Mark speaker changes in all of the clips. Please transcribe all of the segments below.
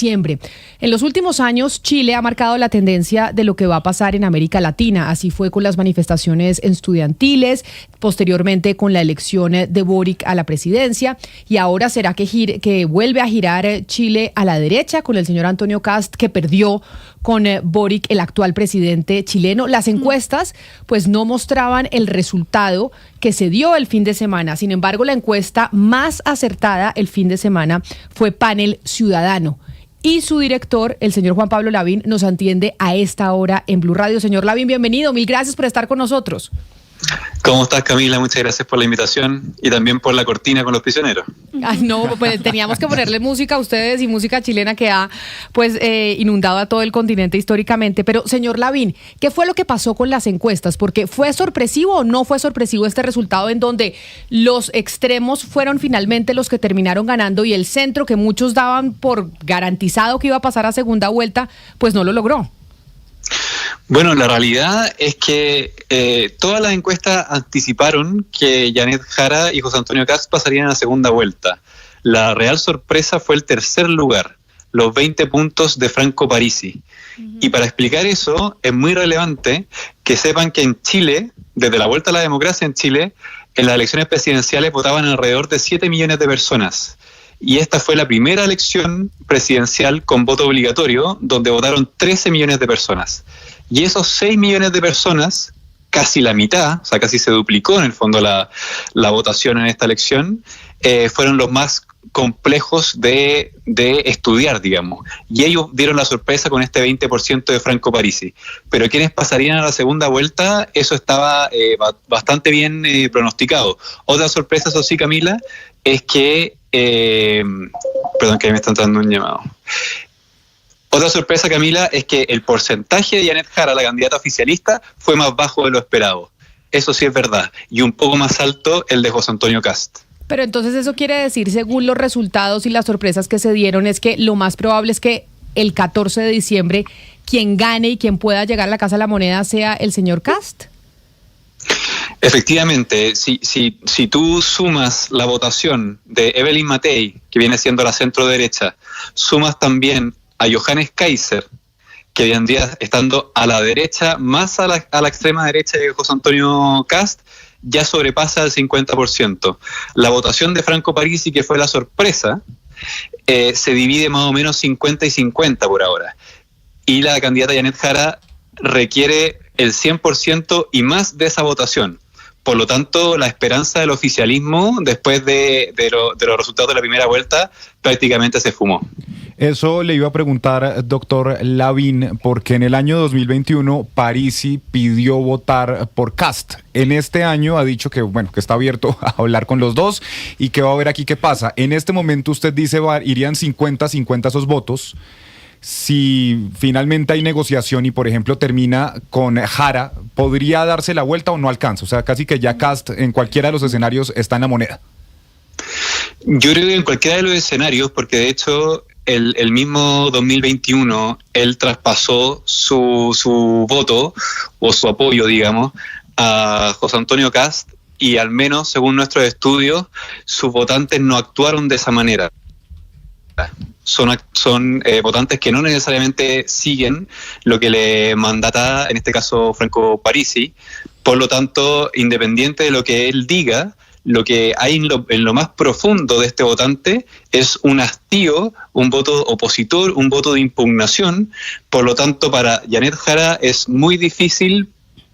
Speaker 1: diciembre. En los últimos años, Chile ha marcado la tendencia de lo que va a pasar en América Latina. Así fue con las manifestaciones estudiantiles, posteriormente con la elección de Boric a la presidencia, y ahora será que vuelve a girar Chile a la derecha con el señor Antonio Kast, que perdió con Boric, el actual presidente chileno. Las encuestas pues no mostraban el resultado que se dio el fin de semana. Sin embargo, la encuesta más acertada el fin de semana fue Panel Ciudadano. Y su director, el señor Juan Pablo Lavín, nos atiende a esta hora en Blue Radio. Señor Lavín, bienvenido. Mil gracias por estar con nosotros.
Speaker 2: ¿Cómo estás, Camila? Muchas gracias por la invitación y también por la cortina con los prisioneros.
Speaker 1: Ay, no, pues teníamos que ponerle música a ustedes y música chilena que ha pues inundado a todo el continente históricamente. Pero, señor Lavín, ¿qué fue lo que pasó con las encuestas? Porque ¿fue sorpresivo o no fue sorpresivo este resultado en donde los extremos fueron finalmente los que terminaron ganando y el centro, que muchos daban por garantizado que iba a pasar a segunda vuelta, pues no lo logró?
Speaker 2: Bueno, la realidad es que todas las encuestas anticiparon que Janet Jara y José Antonio Kast pasarían a segunda vuelta. La real sorpresa fue el tercer lugar, los 20 puntos de Franco Parisi. Y para explicar eso, es muy relevante que sepan que en Chile, desde la vuelta a la democracia en Chile, en las elecciones presidenciales votaban alrededor de 7 millones de personas. Y esta fue la primera elección presidencial con voto obligatorio, donde votaron 13 millones de personas. Y esos 6 millones de personas, casi la mitad, o sea, casi se duplicó en el fondo la votación en esta elección, fueron los más complejos de estudiar, digamos. Y ellos dieron la sorpresa con este 20% de Franco Parisi. Pero quienes pasarían a la segunda vuelta, eso estaba bastante bien pronosticado. Otra sorpresa, eso sí, Camila, es que... perdón, que me están dando un llamado. Otra sorpresa, Camila, es que el porcentaje de Janet Jara, la candidata oficialista, fue más bajo de lo esperado. Eso sí es verdad. Y un poco más alto el de José Antonio Kast.
Speaker 1: Pero entonces eso quiere decir, según los resultados y las sorpresas que se dieron, es que lo más probable es que el 14 de diciembre quien gane y quien pueda llegar a la Casa de la Moneda sea el señor Kast.
Speaker 2: Efectivamente, si tú sumas la votación de Evelyn Matei, que viene siendo la centro derecha, sumas también a Johannes Kaiser, que vendría estando a la derecha, más a la extrema derecha de José Antonio Kast, ya sobrepasa el 50%. La votación de Franco Parisi, que fue la sorpresa, se divide más o menos 50 y 50 por ahora. Y la candidata Janet Jara requiere el 100% y más de esa votación. Por lo tanto, la esperanza del oficialismo, después de los resultados de la primera vuelta, prácticamente se fumó.
Speaker 3: Eso le iba a preguntar, doctor Lavín, porque en el año 2021 Parisi pidió votar por Kast. En este año ha dicho que, bueno, que está abierto a hablar con los dos y que va a ver aquí qué pasa. En este momento usted dice irían 50-50 esos votos. Si finalmente hay negociación y, por ejemplo, termina con Jara, ¿podría darse la vuelta o no alcanza? O sea, casi que ya Kast en cualquiera de los escenarios está en la moneda.
Speaker 2: Yo creo que en cualquiera de los escenarios, porque de hecho el mismo 2021 él traspasó su voto o su apoyo, digamos, a José Antonio Kast, y al menos según nuestros estudios sus votantes no actuaron de esa manera. Son votantes que no necesariamente siguen lo que le mandata, en este caso, Franco Parisi. Por lo tanto, independiente de lo que él diga, lo que hay en lo más profundo de este votante es un hastío, un voto opositor, un voto de impugnación. Por lo tanto, para Janet Jara es muy difícil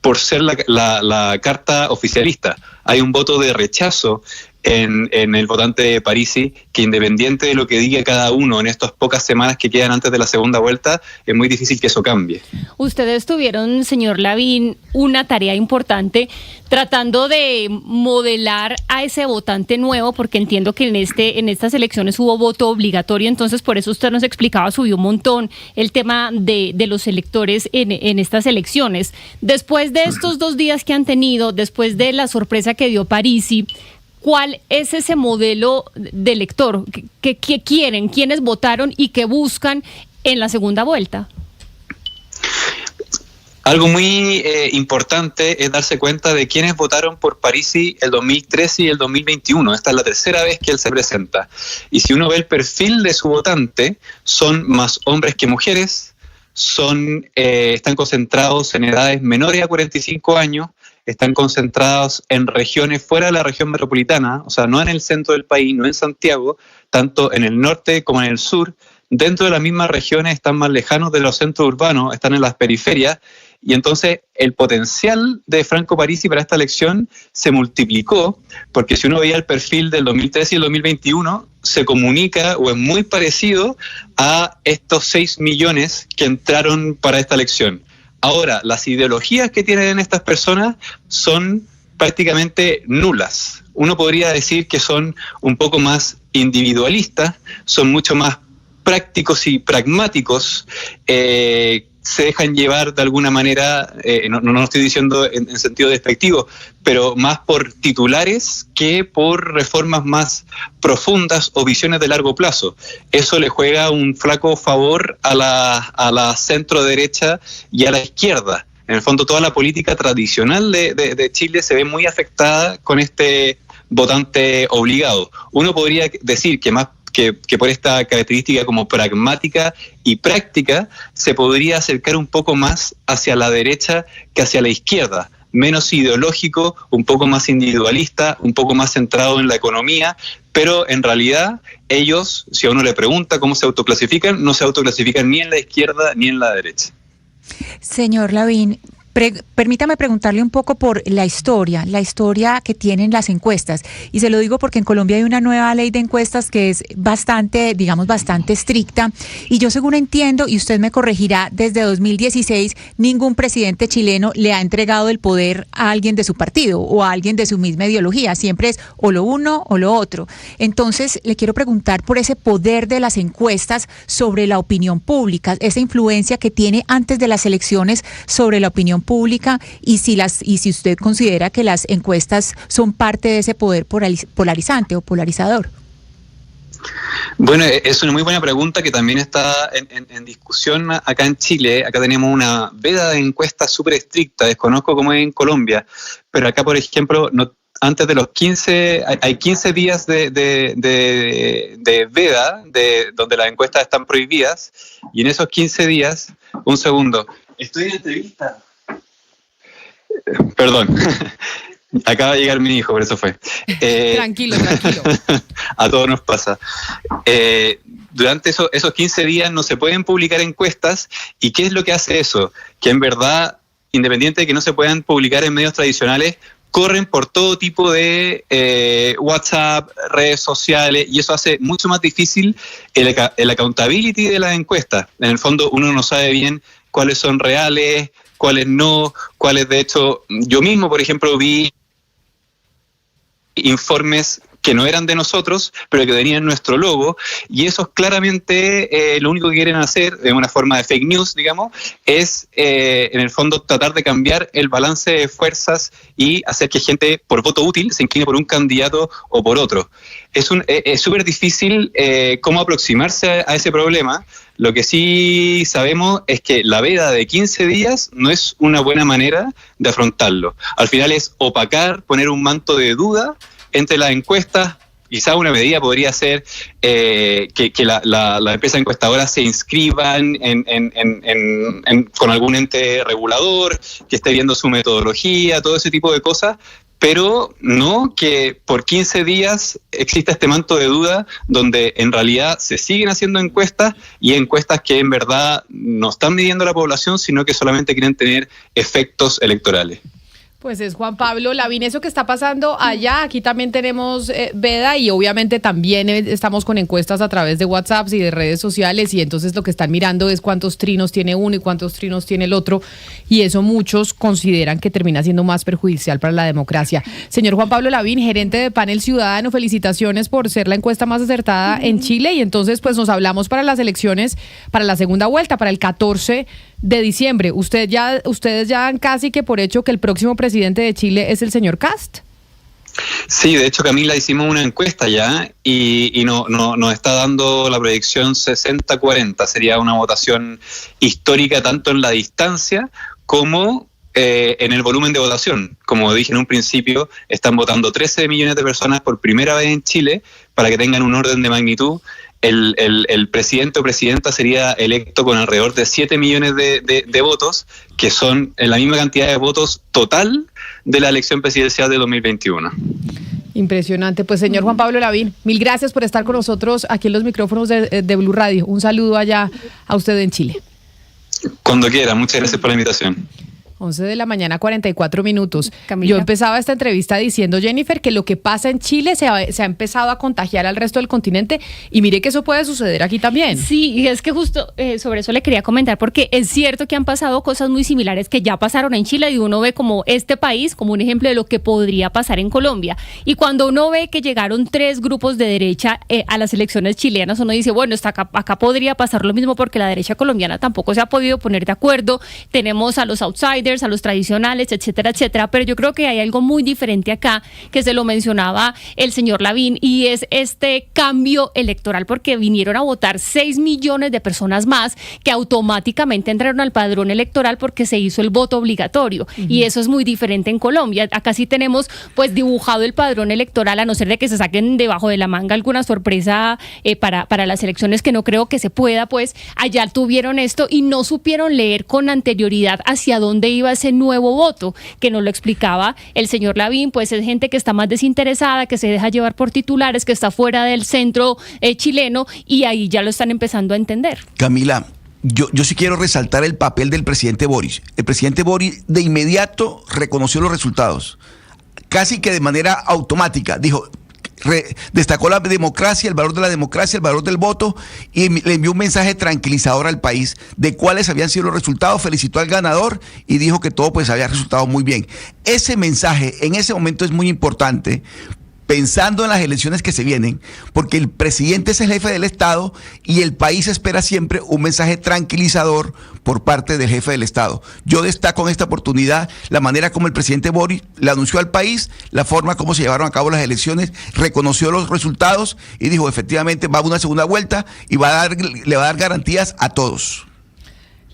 Speaker 2: por ser la carta oficialista. Hay un voto de rechazo en el votante de Parisi, que independiente de lo que diga cada uno en estas pocas semanas que quedan antes de la segunda vuelta, es muy difícil que eso cambie.
Speaker 4: Ustedes tuvieron, señor Lavín, una tarea importante tratando de modelar a ese votante nuevo, porque entiendo que en estas elecciones hubo voto obligatorio, entonces por eso usted nos explicaba, subió un montón el tema de los electores en estas elecciones. Después de estos 2 días que han tenido, después de la sorpresa que dio Parisi, ¿cuál es ese modelo de elector? ¿Qué quieren? ¿Quiénes votaron y qué buscan en la segunda vuelta?
Speaker 2: Algo muy importante es darse cuenta de quiénes votaron por Parisi el 2013 y el 2021. Esta es la tercera vez que él se presenta. Y si uno ve el perfil de su votante, son más hombres que mujeres, están concentrados en edades menores a 45 años, están concentrados en regiones fuera de la región metropolitana, o sea, no en el centro del país, no en Santiago, tanto en el norte como en el sur. Dentro de las mismas regiones están más lejanos de los centros urbanos, están en las periferias, y entonces el potencial de Franco Parisi para esta elección se multiplicó, porque si uno veía el perfil del 2013 y el 2021, se comunica o es muy parecido a estos 6 millones que entraron para esta elección. Ahora, las ideologías que tienen estas personas son prácticamente nulas. Uno podría decir que son un poco más individualistas, son mucho más prácticos y pragmáticos, se dejan llevar de alguna manera, no lo estoy diciendo en sentido despectivo, pero más por titulares que por reformas más profundas o visiones de largo plazo. Eso le juega un flaco favor a la centro derecha y a la izquierda. En el fondo, toda la política tradicional de Chile se ve muy afectada con este votante obligado. Uno podría decir que más que por esta característica como pragmática y práctica se podría acercar un poco más hacia la derecha que hacia la izquierda, menos ideológico, un poco más individualista, un poco más centrado en la economía, pero en realidad ellos, si a uno le pregunta cómo se autoclasifican, no se autoclasifican ni en la izquierda ni en la derecha.
Speaker 5: Señor Lavín, permítame preguntarle un poco por la historia que tienen las encuestas. Y se lo digo porque en Colombia hay una nueva ley de encuestas que es bastante estricta. Y yo, según entiendo, y usted me corregirá, desde 2016 ningún presidente chileno le ha entregado el poder a alguien de su partido o a alguien de su misma ideología. Siempre es o lo uno o lo otro. Entonces, le quiero preguntar por ese poder de las encuestas sobre la opinión pública, esa influencia que tiene antes de las elecciones sobre la opinión pública, y si usted considera que las encuestas son parte de ese poder polarizante o polarizador.
Speaker 2: Bueno, es una muy buena pregunta que también está en discusión acá en Chile. Acá tenemos una veda de encuestas súper estricta, desconozco cómo es en Colombia, pero acá, por ejemplo, antes de los 15, hay 15 días de veda, donde las encuestas están prohibidas, y en esos 15 días, un segundo, estoy en entrevista. Perdón, acaba de llegar mi hijo, por eso fue.
Speaker 1: Tranquilo.
Speaker 2: A todos nos pasa. Durante esos 15 días no se pueden publicar encuestas. ¿Y qué es lo que hace eso? Que en verdad, independiente de que no se puedan publicar en medios tradicionales, corren por todo tipo de WhatsApp, redes sociales, y eso hace mucho más difícil el accountability de las encuestas. En el fondo, uno no sabe bien cuáles son reales, cuáles no, cuáles de hecho, yo mismo, por ejemplo, vi informes que no eran de nosotros, pero que tenían nuestro logo, y esos claramente lo único que quieren hacer, de una forma de fake news, digamos, es en el fondo tratar de cambiar el balance de fuerzas y hacer que gente por voto útil se incline por un candidato o por otro. Es súper difícil cómo aproximarse a ese problema. Lo que sí sabemos es que la veda de 15 días no es una buena manera de afrontarlo. Al final es opacar, poner un manto de duda entre las encuestas. Quizá una medida podría ser que la empresa encuestadora se inscriban con algún ente regulador, que esté viendo su metodología, todo ese tipo de cosas, pero no que por 15 días exista este manto de duda donde en realidad se siguen haciendo encuestas, y encuestas que en verdad no están midiendo a la población, sino que solamente quieren tener efectos electorales.
Speaker 1: Pues es Juan Pablo Lavín, eso que está pasando allá, aquí también tenemos veda, y obviamente también estamos con encuestas a través de WhatsApp y de redes sociales, y entonces lo que están mirando es cuántos trinos tiene uno y cuántos trinos tiene el otro, y eso muchos consideran que termina siendo más perjudicial para la democracia. Señor Juan Pablo Lavín, gerente de Panel Ciudadano, felicitaciones por ser la encuesta más acertada en Chile, y entonces pues nos hablamos para las elecciones, para la segunda vuelta, para el 14 de diciembre. Ustedes ya dan casi que por hecho que el próximo presidente de Chile es el señor Kast.
Speaker 2: Sí, de hecho, Camila, hicimos una encuesta ya y nos está dando la proyección 60-40. Sería una votación histórica tanto en la distancia como en el volumen de votación. Como dije en un principio, están votando 13 millones de personas por primera vez en Chile. Para que tengan un orden de magnitud, el presidente o presidenta sería electo con alrededor de 7 millones de votos, que son la misma cantidad de votos total de la elección presidencial de 2021.
Speaker 1: Impresionante. Pues señor Juan Pablo Lavín, mil gracias por estar con nosotros aquí en los micrófonos de Blue Radio. Un saludo allá a usted en Chile.
Speaker 2: Cuando quiera, muchas gracias por la invitación.
Speaker 1: 11 de la mañana, 44 minutos.
Speaker 4: Camila.
Speaker 1: Yo empezaba esta entrevista diciendo, Jennifer, que lo que pasa en Chile se ha empezado a contagiar al resto del continente, y mire que eso puede suceder aquí también.
Speaker 4: Sí, y es que justo sobre eso le quería comentar, porque es cierto que han pasado cosas muy similares que ya pasaron en Chile, y uno ve como este país como un ejemplo de lo que podría pasar en Colombia. Y cuando uno ve que llegaron 3 grupos de derecha a las elecciones chilenas, uno dice, bueno, acá podría pasar lo mismo, porque la derecha colombiana tampoco se ha podido poner de acuerdo. Tenemos a los outsiders, a los tradicionales, etcétera, etcétera, pero yo creo que hay algo muy diferente acá, que se lo mencionaba el señor Lavín, y es este cambio electoral, porque vinieron a votar 6 millones de personas más que automáticamente entraron al padrón electoral porque se hizo el voto obligatorio, y eso es muy diferente en Colombia. Acá sí tenemos pues dibujado el padrón electoral, a no ser de que se saquen debajo de la manga alguna sorpresa para las elecciones, que no creo que se pueda. Pues allá tuvieron esto y no supieron leer con anterioridad hacia dónde iba ese nuevo voto, que nos lo explicaba el señor Lavín. Pues es gente que está más desinteresada, que se deja llevar por titulares, que está fuera del centro chileno, y ahí ya lo están empezando a entender.
Speaker 6: Camila, yo sí quiero resaltar el papel del presidente Boric. El presidente Boric de inmediato reconoció los resultados, casi que de manera automática. Dijo, destacó la democracia, el valor de la democracia, el valor del voto, y le envió un mensaje tranquilizador al país de cuáles habían sido los resultados. Felicitó al ganador y dijo que todo pues había resultado muy bien. Ese mensaje en ese momento es muy importante, pensando en las elecciones que se vienen, porque el presidente es el jefe del Estado y el país espera siempre un mensaje tranquilizador por parte del jefe del Estado. Yo destaco en esta oportunidad la manera como el presidente Boric le anunció al país la forma como se llevaron a cabo las elecciones, reconoció los resultados y dijo, efectivamente va a una segunda vuelta y le va a dar garantías a todos.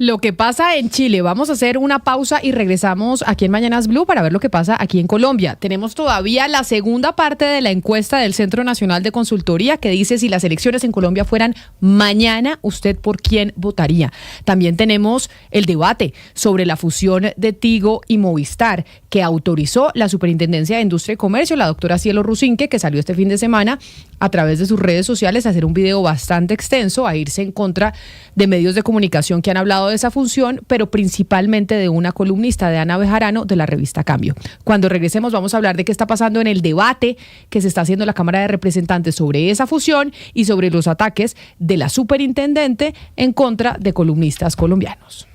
Speaker 1: Lo que pasa en Chile. Vamos a hacer una pausa y regresamos aquí en Mañanas Blue para ver lo que pasa aquí en Colombia. Tenemos todavía la segunda parte de la encuesta del Centro Nacional de Consultoría, que dice, si las elecciones en Colombia fueran mañana, ¿usted por quién votaría? También tenemos el debate sobre la fusión de Tigo y Movistar, que autorizó la Superintendencia de Industria y Comercio, la doctora Cielo Rusinque, que salió este fin de semana a través de sus redes sociales a hacer un video bastante extenso, a irse en contra de medios de comunicación que han hablado de esa función, pero principalmente de una columnista, de Ana Bejarano, de la revista Cambio. Cuando regresemos vamos a hablar de qué está pasando en el debate que se está haciendo en la Cámara de Representantes sobre esa fusión y sobre los ataques de la superintendente en contra de columnistas colombianos.